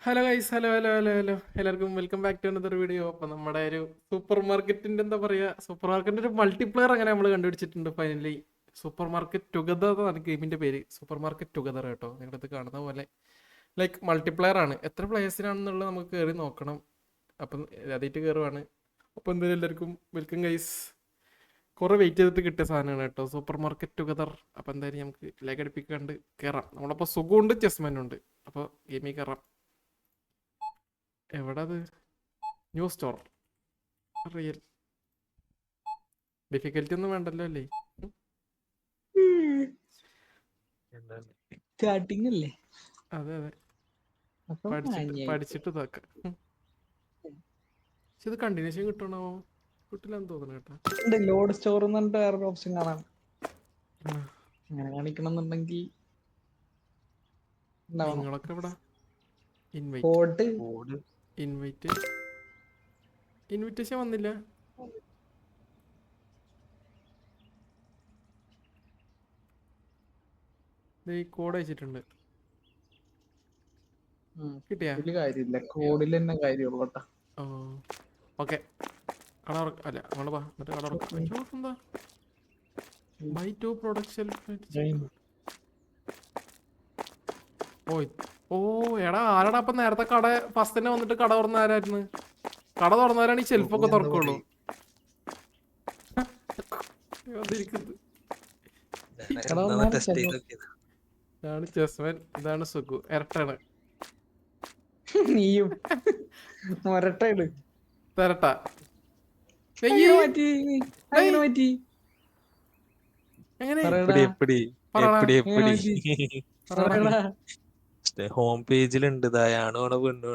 Hello guys, hello hello hello hello എല്ലാവർക്കും welcome back to another video. അപ്പം നമ്മുടെ ഒരു സൂപ്പർ മാർക്കറ്റിന്റെ എന്താ പറയുക, സൂപ്പർ മാർക്കറ്റിന്റെ ഒരു മൾട്ടിപ്ലെയർ അങ്ങനെ നമ്മൾ കണ്ടുപിടിച്ചിട്ടുണ്ട് ഫൈനലി. സൂപ്പർ മാർക്കറ്റ് ടുഗദർ എന്നാണ് ഗെയിമിന്റെ പേര്. സൂപ്പർ മാർക്കറ്റ് ടുഗദർ കേട്ടോ, നിങ്ങളത് കാണുന്ന പോലെ ലൈക്ക് മൾട്ടിപ്ലെയർ ആണ്. എത്ര പ്ലേയേഴ്സിനാണെന്നുള്ളത് നമുക്ക് കയറി നോക്കണം. അപ്പം ആദ്യമായിട്ട് കയറുവാണ്. അപ്പം എന്തായാലും എല്ലാവർക്കും വെൽക്കം ഗൈസ്. കുറെ വെയിറ്റ് ചെയ്തിട്ട് കിട്ടിയ സാധനമാണ് കേട്ടോ സൂപ്പർ മാർക്കറ്റ് ടുഗദർ. അപ്പം എന്തായാലും നമുക്ക് ലേക്ക് അടിപ്പിക്കാണ്ട് കയറാം. നമ്മളപ്പോൾ സുഖമുണ്ട്, ചെസ്മെനും ഉണ്ട്. അപ്പോൾ ഗെയിമിൽ കയറാം. എവിടെ അത്? New store. റിയൽ ഡിഫിക്കൽറ്റി ഒന്നും വേണ്ടല്ലോ അല്ലേ? സ്റ്റാർട്ടിങ് അല്ലേ? അതെ അതെ, അപ്പൊ പഠിച്ചിട്ട് ഇതാക്കാം. പക്ഷെ ഇത് കണ്ടിന്യൂഷൻ കിട്ടണോ? കിട്ടില്ലെന്ന് തോന്നുന്നു കേട്ടോ. ലോഡ് സ്റ്റോർ എന്ന് പറഞ്ഞിട്ട് വേറൊരു ഓപ്ഷൻ കാണാം. ആ, അങ്ങനെ കാണിക്കണം എന്നുണ്ടെങ്കിൽ ഉണ്ടാവണം. നിങ്ങളൊക്കെ ഇവിടെ കോഡ് ഇൻവിറ്റേഷൻ വന്നില്ല. ഈ കോഡ് അയച്ചിട്ടുണ്ട്. കിട്ടിയാ? ഇതില് കാര്യമില്ല, കോഡിൽ തന്നെ കാര്യമുള്ളൂ കേട്ടോ. ഓ ഓക്കെ. കട അല്ല അങ്ങോട്ട് വാ, എന്നിട്ട് കട തുറക്കാം. അയ്യോ എന്താ ബൈ ടു പ്രൊഡക്ഷൻ. ഓ ഓ എടാ, ആരടാ അപ്പം നേരത്തെ കട ഫസ്റ്റ് തന്നെ വന്നിട്ട് കട തുറന്ന ആരായിരുന്നു? കട തുറന്നവരാണ് ഈ ഷെൽഫൊക്കെ തുറക്കുള്ളൂ. ഇതാണ് ചെസ്മൻ, ഇതാണ് സുഖു, ഇരട്ടാണ്. നീയും മൊരട്ടയിട്. തരട്ട മാറ്റി എങ്ങനെ ഹോം പേജിലുണ്ട് ആണ് പെണ്ണു.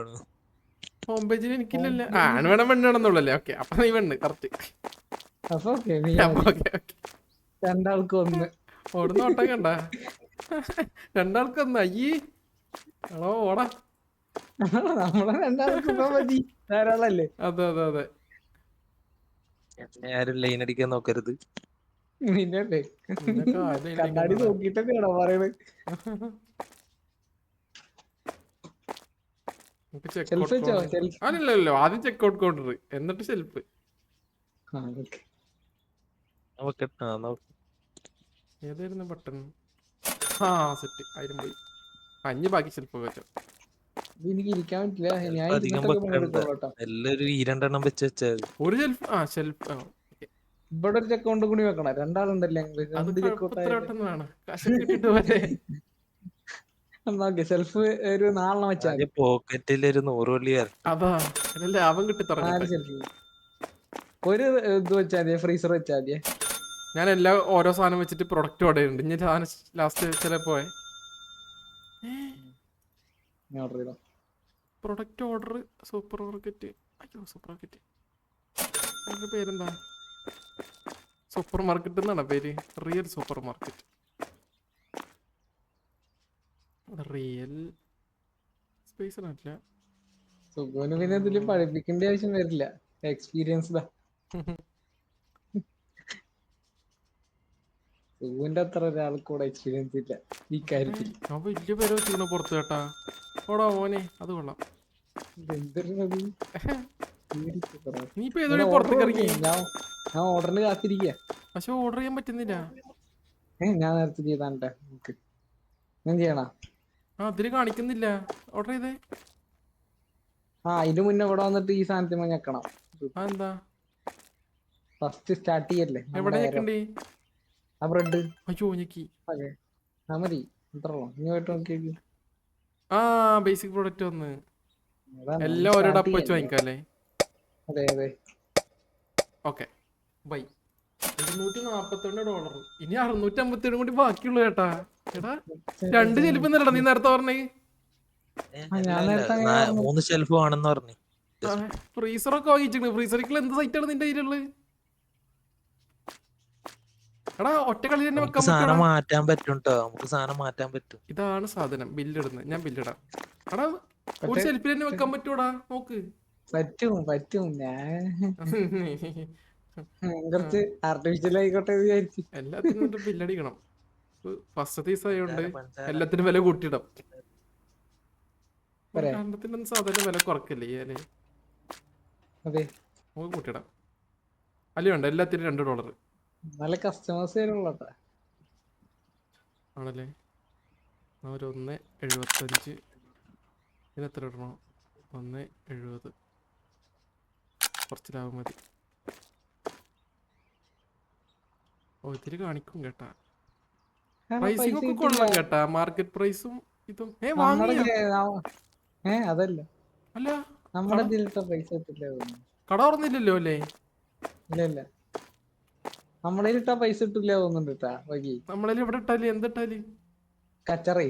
ഹോം പേജിൽ എനിക്കില്ലല്ലേ? ആണ് വേണം പെണ്ണ് വേണമെന്നുള്ളല്ലേ? ഓക്കെ, അപ്പൊ നീ പെണ്ണ് കറക്റ്റ്. രണ്ടാൾക്ക് ഒന്ന് ഓടുന്ന ഓട്ടം കണ്ട, രണ്ടാൾക്ക് ഒന്ന്. അയ്യേ ആണോ ഓടാ. നമ്മളെ രണ്ടാൾക്ക് മതി, ധാരാളല്ലേ? അതെ അതെ അതെ. ആരും ലൈൻ അടിക്കാൻ നോക്കരുത്. നിന്നല്ലേ കണ്ണാടി നോക്കിട്ടൊക്കെയാണോ പറയണത്? അല്ലല്ലോ, ആദ്യം ചെക്ക്ഔട്ട് കൗണ്ടർ എന്നിട്ട് ഷെൽഫ്. ഏതായിരുന്നു ബട്ടൺ? ആ സെറ്റ്, 1000 പോയി. അഞ്ഞ് ബാക്കി ഷെൽഫ് വെച്ചോ. എനിക്ക് ഇരിക്കാൻ പറ്റില്ല, ഞാൻ അധികം ഇരുന്നിട്ടൊക്കെ വെക്കണ്ട, പണിയെടുത്തോളൂ. എല്ലാരും ഈ രണ്ടെണ്ണം വെച്ച് വെച്ചാൽ ഒരു ഷെൽഫ്. ആ ഷെൽഫ് ഇവിടെ ഒരു ചെക്കൗണ്ട് കൂടി വെക്കണം. രണ്ടാളുണ്ടല്ലേ? അത് കുഴപ്പത്തിലോട്ടൊന്നും വേണം, കാശൊക്കെ കിട്ടിട്ട് പോലെ. സെൽഫ് ഒരു 4 വെച്ചാൽ പോക്കറ്റിൽ ഒരു 100 വള്ളി. അതാ ലാഭം കിട്ടി തുടങ്ങട്ടെ. ഒരു ഇത് വെച്ചാൽ മതി, ഫ്രീസർ വെച്ചാൽ മതിയെ. ഞാൻ എല്ലാ ഓരോ സാധനം വെച്ചിട്ട് പ്രൊഡക്റ്റ് ഓർഡർ ചെയ്യുന്നുണ്ട്. ഇനി സാധനം ലാസ്റ്റ് ചിലപ്പോ പ്രൊഡക്റ്റ് ഓർഡർ സൂപ്പർ മാർക്കറ്റ്. അയ്യോ സൂപ്പർ മാർക്കറ്റ് അതിന്റെ പേരെന്താ? സൂപ്പർ മാർക്കറ്റ് എന്നാണ് പേര്. Real super market. Real space അല്ല. സുഖുവിന് പിന്നെ ഇതില് പഠിപ്പിക്കേണ്ട ആവശ്യം വരില്ല, എക്സ്പീരിയൻസ്ഡാ. സുഖുവിന്റെ അത്ര ഒരാൾക്ക് കൂടെ എക്സ്പീരിയൻസ് ഇല്ല ഈ കാര്യത്തിൽ. ഞാൻ വലിയ പേര് വെച്ചിരുന്നു പുറത്ത് കേട്ടാ. ഓടാ ഓനെ, അത് കൊള്ളാം. നീ ഇപ്പൊ ഏതോ പുറത്തേക്ക് ഇറങ്ങി. ഞാൻ ഓർഡറിന് കാത്തിരിക്കുക. പക്ഷെ ഓർഡർ ചെയ്യാൻ പറ്റുന്നില്ല. ഞാൻ നേരത്തെ ചെയ്താണ്ടെ നമുക്ക് ഞാൻ ചെയ്യണ. അതില് കാണിക്കുന്നില്ല ഓർഡർ ചെയ്തേ. അതിന് മുന്നേ ഇവിടെ വന്നിട്ട് ഈ സാധനത്തിന് ഞെക്കണം. എന്താ ഫസ്റ്റ് സ്റ്റാർട്ട് ചെയ്യല്ലേ? എവിടെ ഞെക്കണ്ടേ? ആ ബ്രെഡ്. അയ്യോ ഞെക്കി. അതെ ആ മതി, അത്രയുള്ളൂ. ഇനി പോയിട്ട് നോക്കിയേക്ക്. ആ ബേസിക് പ്രോഡക്റ്റ് വന്ന് എല്ലാം ഓരോ ഡപ്പ് വെച്ച് വാങ്ങിക്കാല്ലേ? അതെ അതെ. Okay bye. $242. ഇനി $657 കൂടി ബാക്കിയുള്ളൂ കേട്ടാ. എടാ 2 ചെലപ്പം നല്ലടാ നീ നേരത്തെ പറഞ്ഞേ. 3 ഷെൽഫ് ആണെന്ന് പറഞ്ഞു. ഫ്രീസറൊക്കെ വാങ്ങിച്ചിട്ടുണ്ട്. ഫ്രീസറിൽ എന്ത് സൈറ്റാണ് നിന്റെ കയ്യിലുള്ളത്? എടാ ഒറ്റ കളി തന്നെ വെക്കാൻ സാധനം മാറ്റാൻ പറ്റും ട്ടോ. നമുക്ക് സാധനം മാറ്റാൻ പറ്റും. ഇതാണ് സാധനം. ബില്ലിടുന്നത് ഞാൻ ബില്ലിടാം. എടാ ഒരു ഷെൽഫിൽ തന്നെ വെക്കാൻ പറ്റൂടാ, നോക്ക്. പറ്റും ഞാൻ കുറച്ച് ആർട്ടിഫിഷ്യൽ ആയിക്കോട്ടെ വിചാരിച്ചു. എല്ലാത്തിനും ബില്ലടിക്കണം. ഫസ്റ്റ് ദിവസം ആയതുകൊണ്ട് എല്ലാത്തിനും വില കൂട്ടിയിടാം. പോരെ? രണ്ടെണ്ണത്തിന് സാധാരണ വില കുറക്കല്ലേ ഞാന് അതെ, നമുക്ക് കൂട്ടിയിടാം. അല്ല വേണ്ട, എല്ലാത്തിനും $2 നല്ല കസ്റ്റമേഴ്സ് വരുള്ളട്ടാ. ആണല്ലേ. ഒരു 1.75 ഇതിനെത്ര ഇടണോ? 1.70 കുറച്ച് ലാഭം മതി. ഓ ഇതില് കാണിക്കും കേട്ടാ. പ്രൈസിംഗ് ഒക്കെ കൊള്ളാം കേട്ടാ. മാർക്കറ്റ് പ്രൈസും ഇതും വാങ്ങിയ അതല്ല അല്ല നമ്മുടെ ഇതിലിട്ട പൈസ കിട്ടില്ല തോന്നുന്നു. കട തുറന്നില്ലല്ലോ അല്ലേ? ഇല്ല ഇല്ല, നമ്മുടെ ഇട്ടാ പൈസ കിട്ടില്ല തോന്നുന്നുണ്ട് കേട്ടാ. വൈകി നമ്മളതിൽ എവിടെ ഇട്ടാല് എന്തിട്ടാല് കച്ചറേ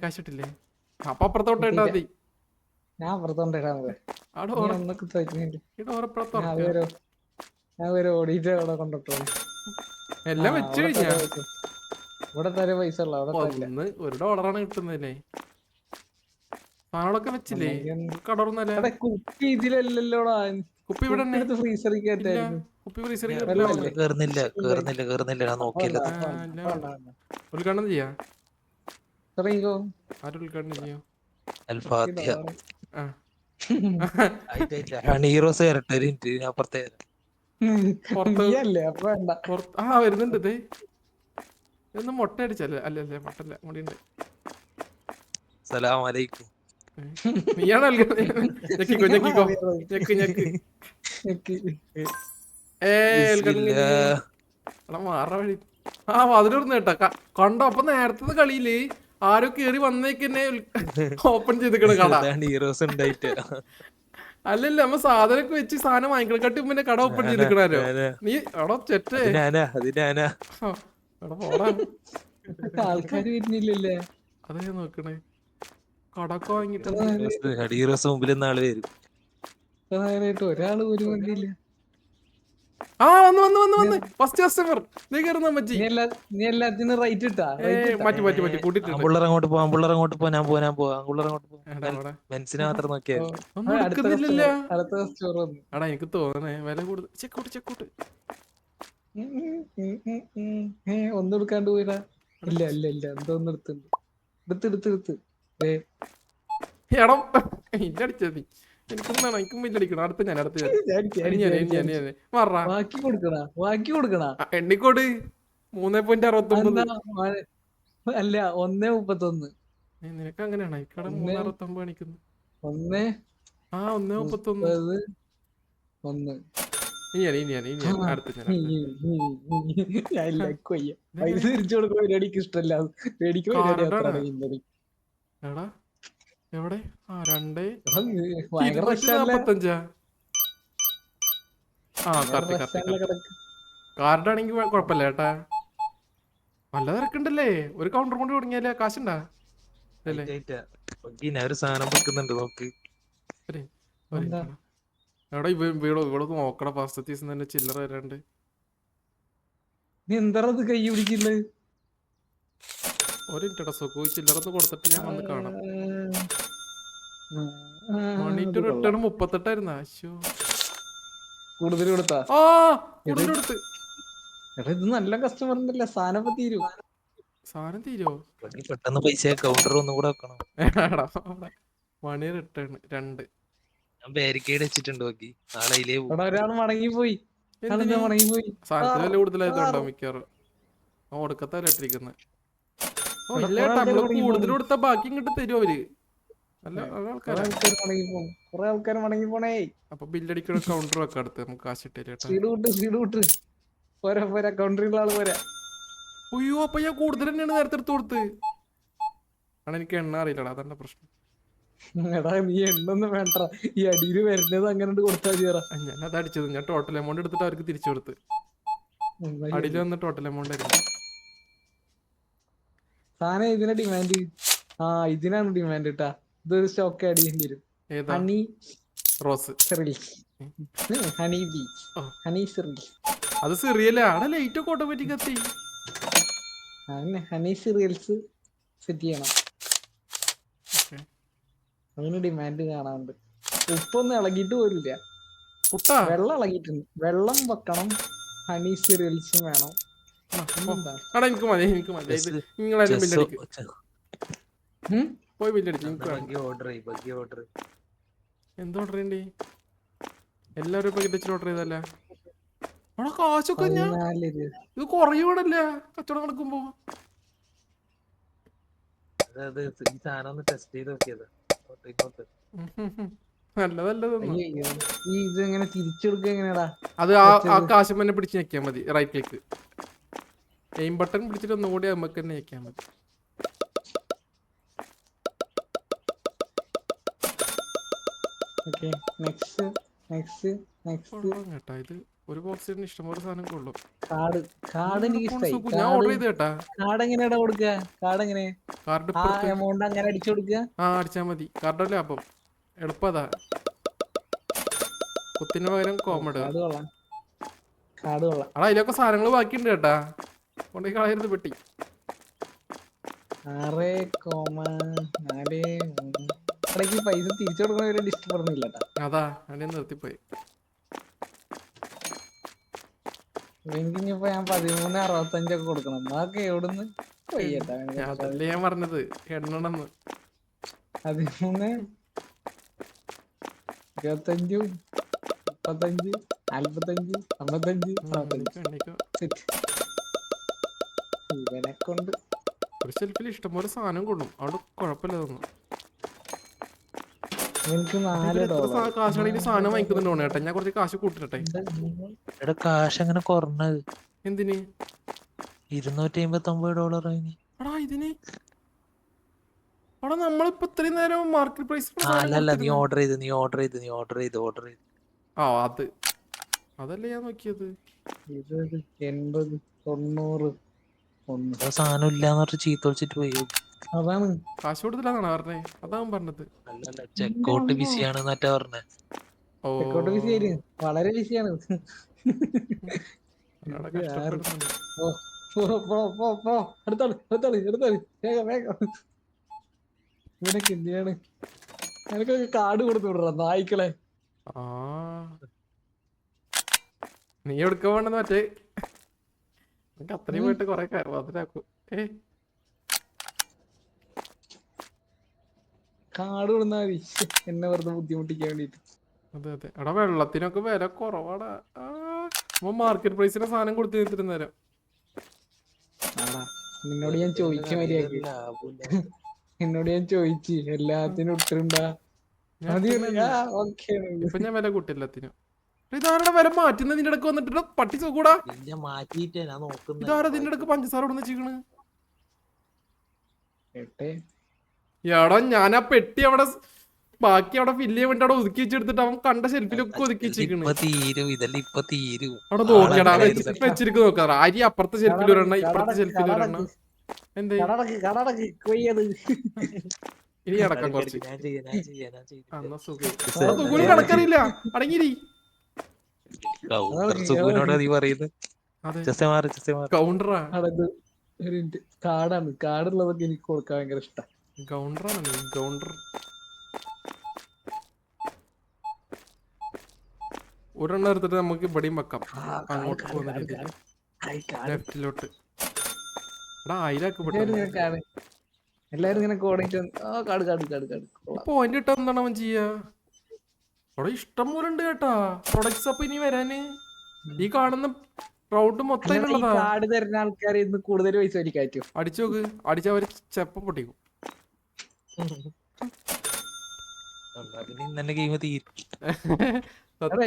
കാശിട്ടില്ലേ? അപ്പൊ അപ്പുറത്തോട്ട് ഇട്ടാ മതി. ഞാൻ അപ്പുറത്തോണ്ടിടാ മതി. അവിടെ നീ ഒന്നൊക്കെ തരുന്നില്ല. ഇവിടെ ഉറപ്പുറത്ത് ഞാൻ ഒരു ഓടിയിട്ട് അവിടെ കൊണ്ടിട്ടോ. എല്ലാം വെച്ച് കഴിഞ്ഞാ ഇവിടെ തര പൈസ ഉള്ള അവിടെ $1 കിട്ടുന്നല്ലേ. സാധനങ്ങളൊക്കെ വെച്ചില്ലേ? കട തുറന്നല്ലേ? കുപ്പി ഇതിലല്ലല്ലോടാ. കുപ്പി ഇവിടെ എടുത്ത് ഫ്രീസറിൽ കയറ്റായിരുന്നു. കുപ്പി ഫ്രീസറിൽ കേറുന്നില്ല ഞാൻ നോക്കിയില്ല. ഉദ്ഘാടനം ചെയ്യാ. തുടങ്ങിക്കോ. ആരും ഉദ്ഘാടനം ചെയ്യോ? അൽഫാത്തിഹ. ആ ഹണീറോസ് വരട്ടെ ഒരു മിനിറ്റ്, ഞാൻ അപ്പുറത്തെ നീയല്ലേ അപ്പൊ വേണ്ട. വരുന്നുണ്ട്. ഇതേ ഇതൊന്നും മുട്ട അടിച്ചല്ലേ? അല്ലല്ലേ, മുട്ടല്ല, മുടിയുണ്ട്. സലാം അലൈക്കും. നീയാണ് ഞെക്കിക്കോ ഞെക്കിക്കോ ഞെക്ക് ഞെക്ക്. മാറ വഴി. അതിലൊന്ന് കേട്ടാ കണ്ടോ? അപ്പൊ നേരത്തെ കളിയില് ആരോ കേറി വന്നേക്കന്നെ ഓപ്പൺ ചെയ്തിക്കണ കട. ഹീറോസ് ഉണ്ടായിട്ട് അല്ലല്ല, നമ്മ സാധനമൊക്കെ വെച്ച് സാധനം വാങ്ങിക്കണ പിന്നെ കട ഓപ്പൺ ചെയ്തിക്കണാരോ നീ എടോ ചെറ്റേ. ആൾക്കാര് വരുന്നില്ലല്ലേ? അതേ നോക്കണേ. കടക്കെ വാങ്ങിട്ട് ഹീറോസ് മുമ്പിൽ നാളെ വരും. ഒരാള് ഒരു വണ്ടിയില്ല. വന്ന് ഫസ്റ്റ് കസ്റ്റമർ. നീ കയറുന്ന പറ്റി. നീ എല്ലാത്തിനും റൈറ്റ് ഇട്ടാ? മാറ്റി കൂട്ടിട്ട് ആമ്പിള്ളർ അങ്ങോട്ട് പോവാ, ആമ്പിള്ളർ അങ്ങോട്ട് പോവാ, ഞാൻ പോവാ ആമ്പിള്ളർ അങ്ങോട്ട് പോവാ. മെൻസിനെ മാത്രം നോക്കിയാൽ ഒന്നും എടുക്കുന്നില്ലല്ലോ. അടുത്ത കസ്റ്റമർ വന്നു. എടാ എനിക്ക് തോന്നണേ വില കൂടുതൽ. ചെക്കോട്ട് ഒന്നും എടുക്കാണ്ട് പോയിടാ. ഇല്ല ഇല്ല ഇല്ല, എന്തോന്ന് എടുത്ത് എടോ ഇല്ലടിച്ചത് നീ. എനിക്കൊന്നാണ് എനിക്കും ബില്ലടിക്കണം. അടുത്ത ഞാൻ മാറാ. ബാക്കി കൊടുക്കണ എണ്ണിക്കോട് 3.69. അല്ല 1.31. നിനക്ക് അങ്ങനെയാണ് ഇക്കട 3.69 കാണിക്കുന്നു. 1.31. ഇനിയാണ് അടുത്ത പൈസ തിരിച്ചു കൊടുക്കുന്ന പരിപാടിക്ക് ഇഷ്ടമല്ല. പേടിക്ക് എടാ എവിടെ? 245. കാർഡാണെങ്കി കൊഴപ്പല്ല ചേട്ടാ. നല്ല തിരക്കുണ്ടല്ലേ? ഒരു കൗണ്ടർ കൊണ്ട് തുടങ്ങിയാലേ കാശുണ്ടാ? ഒരു സാധനം വെക്കുന്നുണ്ട് നോക്ക്. എടാ ഇവിടെ നോക്കട. ഫസ്റ്റ് ദിവസം തന്നെ ചില്ലറ വരാണ്ട്. നീ എന്താ കൈ പിടിക്കുന്നത്? ഒരു മിനിറ്റ് സുഖം. ചില്ലറന്ന് കൊടുത്തിട്ട് ഞാൻ വന്ന് കാണാം. മണിട്ട് റിട്ടേൺ 38 ആശോ. കൂടുതൽ കൊടുത്താ? ഇത് നല്ല കസ്റ്റമർ ഉണ്ടല്ലേ. സാധനം തീരുവോ? പെട്ടെന്ന് പൈസ കൗണ്ടർ ഒന്നും കൂടെ വെക്കണം. മണി റിട്ടേൺ 2. ഞാൻ ബാരിക്കേഡ് വെച്ചിട്ടുണ്ട് നോക്കി. നാളെ ഒരാൾ മടങ്ങിപ്പോയി. സാധനത്തിന് വില കൂടുതലായതുണ്ടോ മിക്കവാറും. ഒടുക്കത്തല്ല ഇട്ടിരിക്കുന്നത്. നമ്മള് കൂടുതൽ കൊടുത്താ ബാക്കി ഇങ്ങോട്ട് തരും അവര്. അപ്പൊ ബില്ലടിക്കണ കൗണ്ടർ വെക്കാം അടുത്ത്. നമുക്ക് കാശിട്ടേ. അയ്യോ അപ്പൊ ഞാൻ കൂടുതൽ തന്നെയാണ് നേരത്തെ എടുത്ത് കൊടുത്ത്. എനിക്ക് എണ്ണ അറിയില്ലടാ, അതെന്റെ പ്രശ്നം. എടാ നീ എണ്ണൊന്നും വേണ്ട, ഈ അടിയില് വരുന്നത് അങ്ങനെ കൊടുത്താൽ മതിയറാ. ഞാൻ അത് അടിച്ചത്. ഞാൻ ടോട്ടൽ എമൗണ്ട് എടുത്തിട്ട് അവർക്ക് തിരിച്ചു കൊടുത്ത്. അടിയിൽ വന്ന് ടോട്ടൽ എമൗണ്ട് ആയിരുന്നു. സാധനം ഇതിനെ ഡിമാൻഡ്. ഇതിനാണ് ഡിമാൻഡ് കേട്ടാ. ഇതൊരു സ്റ്റോക്ക് അടിയേണ്ടി വരും. Honey Rose honey B honey serial. അത് സിറിയല്ലേ? അവിടെ ലൈറ്റ് ഒക്കെ ഓട്ടോമാറ്റിക് എത്തി. ഹണി സിറിയൽസ് സെറ്റ് ചെയ്യണം. അതിന് ഡിമാൻഡ് കാണാറുണ്ട്. ഉപ്പൊന്നും ഇളകിയിട്ട് പോലില്ല. വെള്ളം ഇളകിയിട്ടുണ്ട്. വെള്ളം വെക്കണം. ഹണി സിറിയൽസും വേണം. എനിക്ക് മതി. നിങ്ങളാരും ബില്ലടിക്കും. പോയി ബില്ലടിച്ചു എനിക്ക് ബഗ്ഗി ഓർഡർ എന്താ ഓർഡർ ചെയ്യണ്ടേ? എല്ലാവരും ഇപ്പൊ കിട്ടിച്ചിട്ട് ഓർഡർ ചെയ്തല്ലേ? അവിടെ കാശൊക്കെ ഞാൻ 14 രൂപ. ഇത് കുറയൂടല്ലേ കച്ചവടം നടക്കുമ്പോ? അതായത് ഈ സാധനം ഒന്ന് ടെസ്റ്റ് ചെയ്ത് നോക്കിയതാ. നല്ലതല്ലതൊന്നും. അയ്യോ ഈ ഇത് എങ്ങനെ തിരിച്ചെടുക്കുക എങ്ങനെയാടാ? അത് ആ കാശ് തന്നെ പിടിച്ച് ഞെക്കിയാൽ മതി. റൈറ്റ് ക്ലിക്ക് എയിം ബട്ടൺ പിടിച്ചിട്ട് ഒന്നുകൂടി നമുക്ക് തന്നെ ഞെക്കിയാൽ മതി. Okay next next next. കൊള്ളാം കേട്ടാ ഇത്. ഒരു ബോക്സിന് ഇഷ്ടംപോലെ സാധനം കൊള്ളും. കാർഡ് എനിക്ക് ഇഷ്ടായി. ഞാൻ ഓർഡർ ചെയ്ത് കേട്ടാ. കാർഡ് എങ്ങനെയാടാ കൊടുക്കുക? കാർഡ് എങ്ങനെ? കാർഡ് ആ എമൗണ്ട് അങ്ങനെ അടിച്ചു കൊടുക്കുക? അടിച്ചാ മതി. കാർഡല്ലേ അപ്പം എളുപ്പതാ. കുത്തിന് പകരം കോമഡ്. കാർഡ് കൊള്ളാം. അടാ അതിലൊക്കെ സാധനങ്ങൾ ബാക്കിയുണ്ട് കേട്ടാ. കൊണ്ടേ കളയരുത് പെട്ടി. 6,43 ഇടയ്ക്ക് പൈസ തിരിച്ചു കൊടുക്കണ ഡിസ്റ്റ് പറഞ്ഞില്ല കേട്ടാ. അതാ അവിടെ നിർത്തിപ്പോയി. എനിക്കിപ്പോ ഞാൻ 13.65 ഒക്കെ കൊടുക്കണം. അതൊക്കെ എവിടുന്ന് അതല്ലേ ഞാൻ പറഞ്ഞത് എണ്ണണെന്ന്. 13, 25, 35, 45, 55, 60. ഇവനെ കൊണ്ട് ഒരു ഷെൽഫിൽ ഇഷ്ടംപോലെ സാധനം കൊള്ളും. അവിടെ കുഴപ്പമില്ല തോന്നുന്നു. എനിക്ക് $4. കാശാണെങ്കിൽ സാധനം വാങ്ങിക്കുന്നുണ്ടോ ചേട്ടാ? ഞാൻ കുറച്ച് കാശ് കൂട്ടിട്ടെ. എടാ കാശ് അങ്ങനെ കുറഞ്ഞത് എന്തിന്? $259. എടാ ഇതിന് അവിടെ നമ്മളിപ്പോ ഇത്രയും നേരം മാർക്കറ്റ് പ്രൈസ്. അല്ലല്ല നീ ഓർഡർ ചെയ്ത് അത് അതല്ലേ ഞാൻ നോക്കിയത്. 20, 80, 90, 1. സാധനം ഇല്ലാന്ന് പറഞ്ഞ് ചീത്ത വിളിച്ചിട്ട് പോയി. അതാണ് കാശ് കൊടുത്തില്ലാന്നാണ് പറഞ്ഞേ. അതാവും പറഞ്ഞത്. അല്ലല്ല ചെക്കൗട്ട് ബിസിയാണ് എന്നറ്റാ പറഞ്ഞേ. ചെക്കൗട്ട് ബിസിയാണ്, വളരെ ബിസിയാണ്. കഷ്ടപ്പെടുന്നുണ്ട്. ഇവനൊക്കെ എന്തിനാണ് എനിക്കൊക്കെ കാർഡ് കൊടുത്തു വിടറ നായ്ക്കളെ. നീ എടുക്കാൻ വേണ്ടെന്ന് മറ്റേ അത്രയും പോയിട്ട് കൊറേ അതിലാക്കും. കാർഡ് കൊടുന്നാ മതി എന്നെ വെറുതെ ബുദ്ധിമുട്ടിക്കാൻ വേണ്ടിട്ട്. അതെ അതെ. എടാ വെള്ളത്തിനൊക്കെ വില കുറവാടാ. മാർക്കറ്റ് പ്രൈസിന്റെ സാധനം കൊടുത്തു നേരം. നിന്നോട് ഞാൻ ചോദിച്ച മര്യാദക്ക് എന്നോട് ഞാൻ ചോദിച്ചു എല്ലാത്തിനും ഇട്ടുണ്ടാ. ഇപ്പൊ ഞാൻ വില കൂട്ടി എല്ലാത്തിനും. ഇതാരുടെ വില മാറ്റുന്നത്? നിന്റെ ഇടക്ക് വന്നിട്ട് പട്ടി കൂടാ. ഇതാരാ നിന്റെ ഇടക്ക് പഞ്ചസാര ഇടുന്ന വെച്ചിക്കണ്? എടാ ഞാൻ ആ പെട്ടി അവിടെ ബാക്കി അവിടെ ഫില്ല് ചെയ്യാൻ വേണ്ടി അവിടെ ഒതുക്കി വെച്ചെടുത്തിട്ട് അവൻ കണ്ട ഷെൽഫിലൊക്കെ ഒതുക്കി വെച്ചിരിക്കണ്. അവിടെ നോക്കിയടാ വെച്ചിരിക്കും. നോക്കാറ അരി അപ്പുറത്തെ ഷെൽഫിൽ ഒരെണ്ണ ഇപ്പുറത്തെ ഷെൽഫിൽ ഒരെണ്ണ. എന്തേ ഇനി അടക്കാം കുറച്ച്. സുഖം കണക്കറിയില്ല. അടങ്ങിരി. കൗണ്ടറാ. കാർഡാണ്. കാർഡുള്ളതൊക്കെ എനിക്ക് കൊടുക്കാൻ ഭയങ്കര ഇഷ്ടം. ഗൗണ്ടറാണ് നീ. ഗൗണ്ടർ ഒരെണ്ണം എടുത്തിട്ട് നമുക്ക് ഇവിടെയും വെക്കാം. അങ്ങോട്ട് പോകുന്ന രീതിയിൽ ലെഫ്റ്റിലോട്ട്. എടാ ആയിരൊക്കെ എല്ലാരും ഇങ്ങനെ പോയിന്റ് ഇട്ടാ എന്താണ് അവൻ ചെയ്യാ? അവിടെ ഇഷ്ടം പോലെ ഉണ്ട് കേട്ടാ പ്രൊഡക്ട്സ്. അപ്പൊ ഇനി വരാന് ഈ കാണുന്ന റൗണ്ട് മൊത്തം കാർഡ് തരുന്ന ആൾക്കാരെ ഇന്ന് കൂടുതൽ പൈസ അടിച്ചു നോക്ക്. അടിച്ചാ അവര് ചെപ്പം പൊട്ടിക്കും.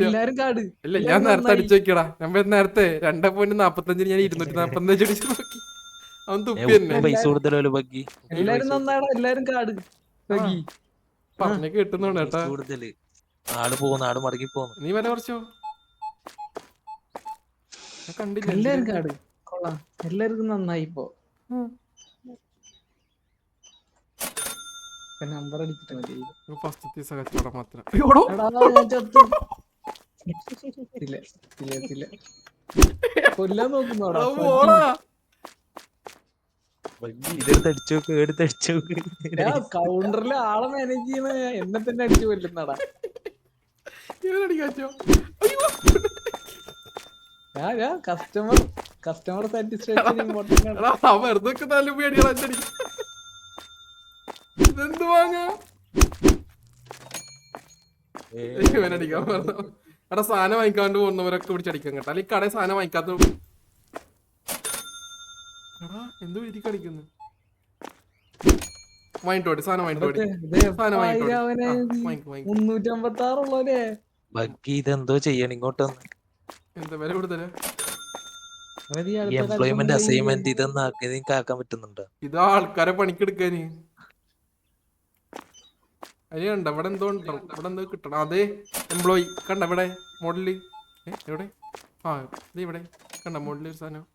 എല്ലാരും കാർഡ് ഇല്ല ഞാൻ നേരത്തെ അടിച്ചു നോക്കിയടാ. ഞാൻ നേരത്തെ 2.45 ഞാൻ 245 അടിച്ചു നോക്കി. അവൻ തുപ്പി തന്നെ. പൈസ കൊടുത്തല്ലോ ബഗ്ഗി. എല്ലാരും നന്നാടാ. എല്ലാരും കാർഡ് പറഞ്ഞ കിട്ടുന്നുണ്ട് കേട്ടാ. ആട് പോകുന്നു. ആട് മടക്കി പോകുന്നു. നീ വില കുറച്ചോ? കണ്ടില്ല. എല്ലാരും കാർഡ് കൊള്ളാം. എല്ലാവർക്കും നന്നായി. ഇപ്പൊ നമ്പർ അടിച്ചിട്ട് മതി. ഫസ്റ്റ് കച്ചവടം മാത്രം. കൊല്ലാൻ നോക്കുന്നോടാ. കൗണ്ടറിൽ ആളെ മാനേജ് ചെയ്യുന്ന എന്നെ തന്നെ അടിച്ചു കൊല്ലുന്നടാ. കസ്റ്റമർ സാറ്റിസ്ഫാക്ഷൻ ഇമ്പോർട്ടന്റ് ആണ്. ഇതെന്ത് വാങ്ങാ ഇവനടിക്കാൻ പറഞ്ഞു. എടാ സാധനം വാങ്ങിക്കാണ്ട് പോകുന്നവരൊക്കെ പിടിച്ചടിക്കാൻ കേട്ടോ. അല്ലെങ്കിൽ കടയിൽ സാധനം വാങ്ങിക്കാത്ത എടാ എന്തോ എഴുതി കളിക്കുന്നു. വാങ്ങിട്ടോടി സാധനം വാങ്ങിട്ടോടി സാധനം വാങ്ങിട്ടോടി. വാങ്ങിക്കോ വാങ്ങിക്കോ. 356 ബഗ്ഗി ഇതെന്തോ ചെയ്യണം ഇങ്ങോട്ട് വന്ന്. എന്താ വില കൂടുതലാ? ഈ എംപ്ലോയ്മെന്റ് അസൈൻമെന്റ് ഇതൊന്നും നിങ്ങൾക്ക് ആക്കാൻ പറ്റുന്നുണ്ടോ? ഇതാ ആൾക്കാരെ പണിക്കെടുക്കാന്. അതിന് കണ്ട ഇവിടെ എന്തോ ഉണ്ടോ, ഇവിടെ എന്തോ കിട്ടണം. അതേ എംപ്ലോയി കണ്ട ഇവിടെ മോഡല് എവിടെ? ആ ഇത് ഇവിടെ കണ്ട മോഡല് ഒരു സാധനം.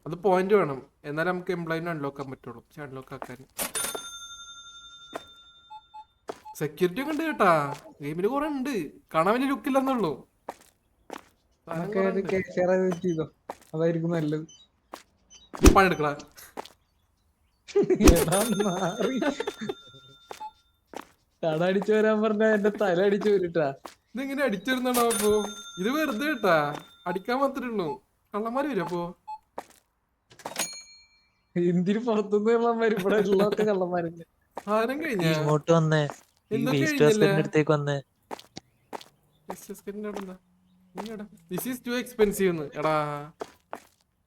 അത് പോയിന്റ് വേണം, എന്നാലും നമുക്ക് എംപ്ലോയിനെ അൺലോക്ക് ആക്കാൻ പറ്റുള്ളൂ. അൺലോക്ക് ആക്കാൻ സെക്യൂരിറ്റി ഒക്കെ ഉണ്ട് കേട്ടാ. ഗെയിമില് കുറെ ഉണ്ട്, കാണാൻ വലിയ ലുക്ക് ഇല്ലെന്നുള്ളൂ. അതായിരിക്കും നല്ലത്. പണിയെടുക്കടാ. കട അടിച്ചു വരാൻ പറഞ്ഞ എന്റെ തല അടിച്ചു വരിട്ടാ. ഇതെങ്ങനെ അടിച്ചു വരുന്നാണോ അപ്പൊ? ഇത് വെറുതെ കേട്ടാ, അടിക്കാൻ മാത്രമേ ഉള്ളൂ. കള്ളന്മാര് വരും അപ്പൊ. എന്തിന് പുറത്തുനിന്ന് കള്ളന്മാര്, ഇവിടെ ഉള്ളതൊക്കെ കള്ളന്മാരുണ്ട്. സാധനം കഴിഞ്ഞ ഇങ്ങോട്ട് വന്നേ, ഈ വേസ്റ്റ് ബാസ്കറ്റിന്റെ അടുത്തേക്ക് വന്നേ. ദിസ് ഈസ് ടു എക്സ്പെൻസീവ് എന്ന്. എടാ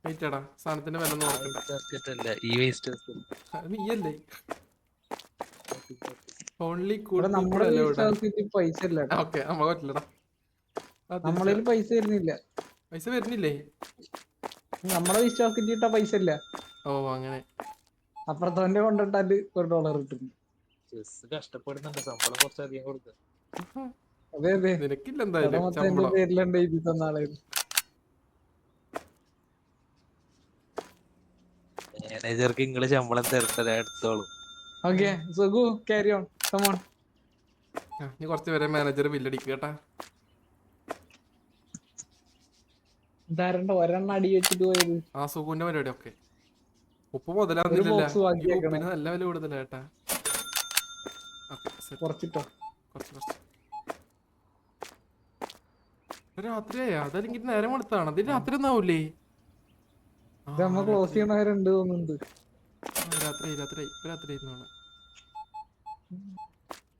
വെയിറ്റ് എടാ, സാധനത്തിന്റെ വില നോക്കണ്ട. ബാസ്കറ്റ് അല്ല ഈ വേസ്റ്റ് ബാസ്കറ്റ്. നീയല്ലേ ഓൺലി നമ്മുടെ പൈസ ഇല്ല. ഓക്കെ നമ്മളെ പറ്റില്ലടാ. നമ്മളെ പൈസ വരുന്നില്ല. പൈസ വരുന്നില്ലേ? നമ്മളെ വിശ്വാസത്തിന് കിട്ടാ പൈസ ഇല്ല. ഓ അങ്ങനെ. അപ്പുറത്തവന്റെ കൊണ്ടിട്ടാല് $1 കിട്ടും. കഷ്ടപ്പെടുന്നുണ്ട്, ശമ്പളം കുറച്ചധികം കൊടുക്കുക. അതെ അതെ, നിനക്കില്ല എന്തായാലും പേരിലുണ്ട് എഴുതി തന്ന ആളെ. മാനേജർക്ക് നിങ്ങള് ശമ്പളം തരട്ടെ, എടുത്തോളൂ. Okay Sukhu carry on, come on. നീ കുറച്ച് പേരെ മാനേജർ ബില്ലടിക്കുക കേട്ടാ. ധാരണ്ട ഒരെണ്ണം അടി വെച്ചിട്ട് പോയത്. ആ സുഖുവിന്റെ പരിപാടി ഒക്കെ. ഉപ്പ് മുതലാവുന്നില്ല, ഉപ്പിന് നല്ല വില കൂടുതലാ കേട്ടാ. കുറച്ചിട്ടോ രാത്രിയായ അതല്ലെങ്കിൽ നേരം എടുത്താണ്. അത് രാത്രി ഒന്നാവൂലേ? ക്ലോസ് ചെയ്യണവരുണ്ട് തോന്നുന്നുണ്ട്. രാത്രി രാത്രി ഇപ്പൊ രാത്രി ആയിരുന്നാണ്.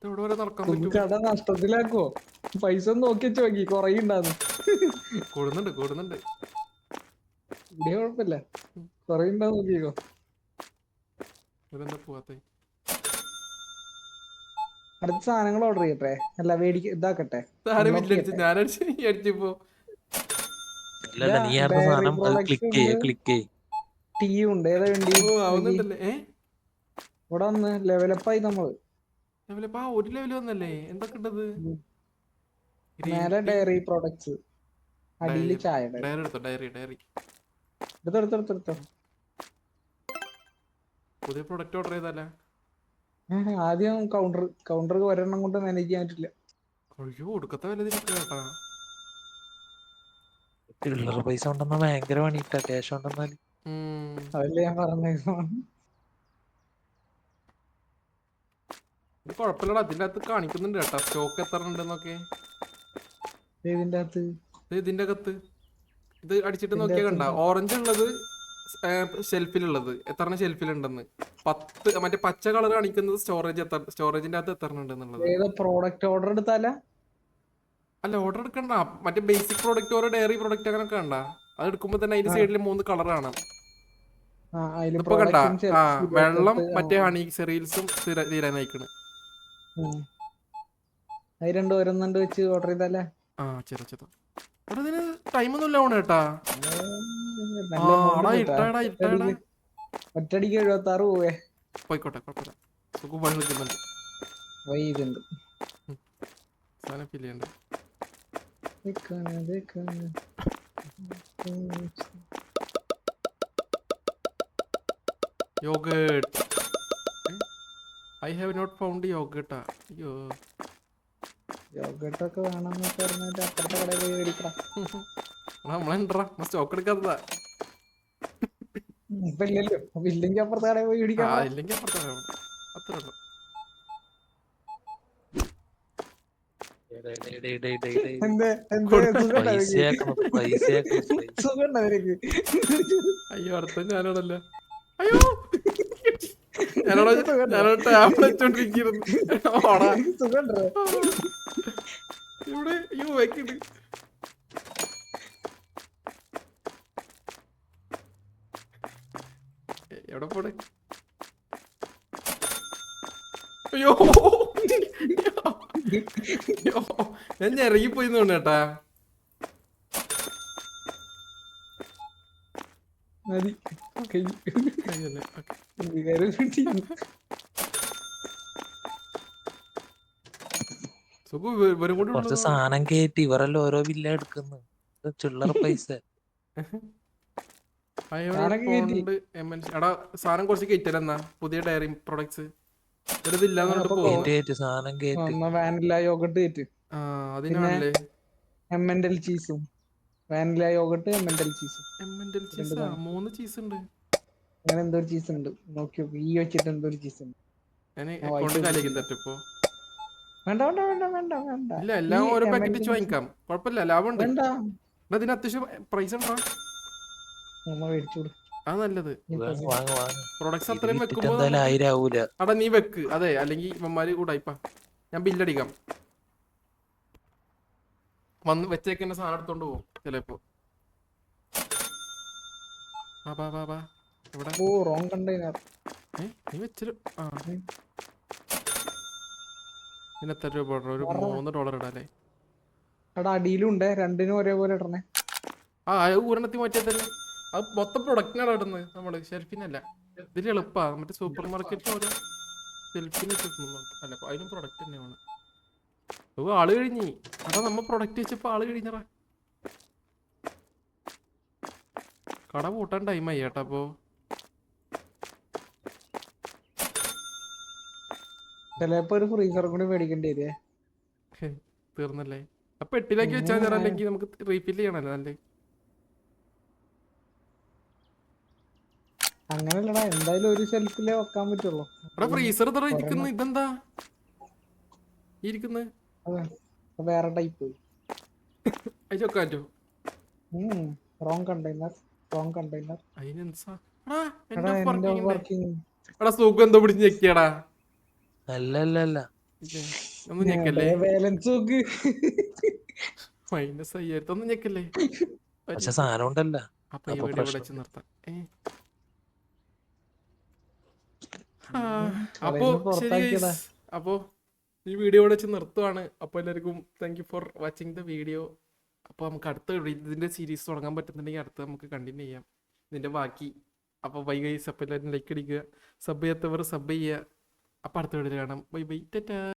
എവിടെ വരെ നടക്കാൻ പറ്റും? കട നഷ്ടത്തിലാക്കോ? പൈസ ഒന്ന് നോക്കി വെച്ച് നോക്കി കൊറയുണ്ടാന്ന്. കൂടുന്നുണ്ട് കൂടുന്നുണ്ട്. ഇവിടെ കുഴപ്പമില്ല, കൊറയുണ്ടാന്ന് നോക്കിക്കോ. ഇതെന്താ പോവാത്തെ? അടുത്ത സാധനങ്ങൾ ഓർഡർ ചെയ്യട്ടെ, അല്ല മേടിക്ക ഇതാക്കട്ടെ. ഞാനടിച്ചു, നീ അടിച്ചപ്പോ ടീ ഉണ്ട്. ഏതാ വേണ്ടി? ഇവിടെ വന്ന് ലെവലപ്പായി നമ്മള്. ഒരു ലെവല് വന്നല്ലേ? എന്തൊക്കെ ഉണ്ടത്? മേലെ ഡയറി പ്രോഡക്ട്സ്, അടിയില് ചായ. ഡയറി എടുത്തോ, ഡയറി ഡയറി എടുത്തോ. പുതിയ പ്രൊഡക്റ്റ് ഓർഡർ ചെയ്താലേ? ആദ്യം കൗണ്ടർ ഒരെണ്ണം കൊണ്ട് മാനേജ് ചെയ്യാൻ പറ്റില്ല. അയ്യോ ഒടുക്കത്തെ വില ഇതിനൊക്കെ കേട്ടാ. ചില്ലറ പൈസ ഉണ്ടെന്നാ ഭയങ്കര പണിയിട്ടാ, ക്യാഷ് ഉണ്ടെന്നാല്. അതല്ലേ ഞാൻ പറഞ്ഞത്. ഇത് കൊഴപ്പില്ലടാ, അതിന്റെ അകത്ത് കാണിക്കുന്നുണ്ട് കേട്ടാ സ്റ്റോക്ക് എത്ര ഉണ്ടെന്നൊക്കെ. ഇതിന്റെ അകത്ത് ഇത് അടിച്ചിട്ട് നോക്കിയാ കണ്ട, ഓറഞ്ച് ഉള്ളത് ഷെൽഫിലുള്ളത് എത്ര ഷെൽഫിലുണ്ടെന്ന്. 10 മറ്റേ പച്ച കളർ കാണിക്കുന്നത് സ്റ്റോറേജിന്റെ അകത്ത് എത്ര ഉണ്ടെന്നുള്ളത്. പ്രോഡക്റ്റ് ഓർഡർ എടുത്താല? അല്ല ഓർഡർ എടുക്കണ്ട, മറ്റേ ബേസിക് പ്രോഡക്റ്റ് ഓരോ ഡയറി പ്രോഡക്റ്റ് അങ്ങനെ കണ്ട. അത് എടുക്കുമ്പോ തന്നെ അതിന്റെ സൈഡിൽ 3 കളർ കാണാം. ഇപ്പൊ കണ്ട വെള്ളം മറ്റേ ഹണി സെറീൽസും തീരാൻ നയിക്കണ്. ഓരോന്നുണ്ട് വെച്ച് ഓർഡർ ചെയ്താലേ? അവിടെ ഇതിന് ടൈമൊന്നുമില്ല ഓണ് കേട്ടാ. ഒറ്റടിക്ക് 76 പോവേ. പോയിക്കോട്ടെ കുഴപ്പമില്ല, സുഖം പണി നിൽക്കുന്നുണ്ട്. സാധനം ഫില്ല് ചെയ്യണ്ട. Yogurt I have not found യോഗട്ടാ. അയ്യോ യോഗട്ടൊക്കെ വേണമെന്ന് പറഞ്ഞിട്ട് അപ്പുറത്തെ കടയിൽ പോയി മേടിക്കണം. നമ്മളെന്താ സ്റ്റോക്ക് എടുക്കാത്തതാ. ഇപ്പൊ ഇല്ലല്ലോ, അപ്പൊ ഇല്ലെങ്കിൽ അപ്പുറത്തെ കടയിൽ പോയി മേടിക്കാം. ഇല്ലെങ്കിൽ അപ്പുറത്തെ അത്രേ ഉള്ളൂ. അയ്യോ അടുത്ത ഞാനോടല്ല. അയ്യോ ഞാനോട് ടാബ് വെച്ചോണ്ടിരിക്കുന്നു. ഓടാ സുഖണ്ടോ? ഇവിടെ അയ്യോ വെക്കുണ്ട്. എവിടെ പോടെ? അയ്യോ അയ്യോ, ഞാൻ ഇറങ്ങിപ്പോയി തോന്നേട്ടാ. മതി. കഴിഞ്ഞല്ലേ? ഓക്കെ. വികാരം കിട്ടി. സുഖം ഇവരും കൂടി കുറച്ച് ഉള്ളത്. സാധനം കയറ്റി ഇവരെല്ലാം ഓരോ വില്ല എടുക്കുന്നു. ചില്ലറ പൈസ. സാധനമൊക്കെ കയറ്റി. എടാ സാധനം കുറച്ച് കയറ്റലെന്നാ പുതിയ ഡയറി പ്രൊഡക്ട്സ് ഇതില്ലാന്ന് പറഞ്ഞിട്ട് അപ്പൊ പോകുന്നു. കയറ്റി സാധനം കയറ്റി. വാനില യോഗട്ട് കയറ്റ്. ആ അതിനാണല്ലേ എമ്മൻഡൽ ചീസും വാനില യോഗട്ട് എമ്മൻഡൽ ചീസും എമ്മൻഡൽ ചീസാ 3 ചീസ് ഉണ്ട്. അങ്ങനെ എന്തോ ഒരു ചീസ് ഉണ്ട്. നോക്കി നോക്കി ഈ വെച്ചിട്ട് എന്തോ ഒരു ചീസ് ഉണ്ട്. ഞാൻ ആ, അക്കൗണ്ട് white കാലിയാക്കി തട്ടിപ്പോ. വേണ്ട വേണ്ട വേണ്ട വേണ്ട വേണ്ട. ഇല്ല എല്ലാം ഈ ഓരോ പാക്കറ്റ് M&Ms വെച്ച് വാങ്ങിക്കാം, കുഴപ്പമില്ല, ലാഭമുണ്ട്. വേണ്ട. ഇതിന് അത്യാവശ്യം പ്രൈസ് ഉണ്ടോ? നമ്മ മേടിച്ചോളൂ. അത് നല്ലത്. വാങ്ങ്. പ്രൊഡക്ട്സ് ഇത് അത്രയും വിറ്റിട്ട് വെക്കുമ്പോ എന്തായാലും 1000 ആവൂല. അടാ നീ വെക്ക്. അതെ, അല്ലെങ്കിൽ ഇവന്മാര് കൂടായിപ്പാ. ഞാൻ ബില്ലടിക്കാം. വന്ന് വെച്ചേക്കുന്ന സാധനം എടുത്തോണ്ട് പോകും ചിലപ്പോ. ഇവിടെ ഓ റോങ് കണ്ടെയ്നർ. നീ വെച്ചൊരു പിന്നെ എത്ര രൂപ ഇടണം? ഒരു $3 ഇടാല്ലേ? അവിടെ അടിയിലും ഉണ്ട്. രണ്ടിനും ഒരേപോലെ ഇടണേ. ഒരെണ്ണത്തിൽ മാറ്റിയാൽ തന്നെ അത് മൊത്തം പ്രൊഡക്റ്റിനാണ് ഇടുന്നത് നമ്മള്, ഷെൽഫിനല്ല. ഇതിൽ എളുപ്പാ. മറ്റേ സൂപ്പർ മാർക്കറ്റിൽ ഓരോ ഷെൽഫിന് കിട്ടുന്നുണ്ട്. അല്ല അതിനും പ്രൊഡക്റ്റ് തന്നെയാണ്. ആള് കഴിഞ്ഞി. അതാ നമ്മ പ്രൊഡക്റ്റ് വെച്ചപ്പോ ആള് കഴിഞ്ഞറാ. കട പൂട്ടാൻ ടൈമായി ചേട്ടാ. അപ്പൊ ചിലപ്പോ ഒരു ഫ്രീസർ കൂടി മേടിക്കേണ്ടി വരുവേ. തീർന്നല്ലേ? അപ്പൊ 8 വെച്ചാൽ തരാം, അല്ലെങ്കിൽ നമുക്ക് റീഫിൽ ചെയ്യണല്ലോ അല്ലേ? അങ്ങനെയല്ലടാ, എന്തായാലും ഒരു ഷെൽഫിലേ വെക്കാൻ പറ്റുള്ളൂ. ഫ്രീസർ ഇരിക്കുന്നു. ഇതെന്താ ഇരിക്കുന്നത്? അതെ വേറെ ടൈപ്പ്. അയച്ചൊക്കെ പറ്റോ? Wrong container. Wrong container. അതിനെന്താ വർക്കിംഗ്. സൂക്ക് എന്തോ പിടിച്ച് ഞെക്കിയാടാ. അല്ല ഒന്നും ഞെക്കല്ലേ? ബാലൻസ് നോക്ക്. -5000 ഒന്നും ഞെക്കല്ലേ? പക്ഷെ സാധനം ഉണ്ടല്ല. അപ്പൊ ഇവിടെ വെച്ച് നിർത്താം. അപ്പൊ ശരി ഗൈസ്, അപ്പോ ഈ വീഡിയോ ഇവിടെ വെച്ച് നിർത്തുവാണ്. അപ്പോൾ എല്ലാവർക്കും thank you for watching the video. അപ്പോൾ നമുക്ക് അടുത്ത ഇതിന്റെ സീരീസ് തുടങ്ങാൻ പറ്റുന്നുണ്ടെങ്കിൽ അടുത്ത് നമുക്ക് കണ്ടിന്യൂ ചെയ്യാം ഇതിന്റെ ബാക്കി. അപ്പോൾ ബൈ ഗൈസ്. അപ്പോൾ എല്ലാവരും ലൈക്ക് അടിക്കുക, സബ് ചെയ്യാത്തവർ സബ് ചെയ്യുക. അപ്പോൾ അടുത്ത വീഡിയോ കാണാം. Bye bye, Tata.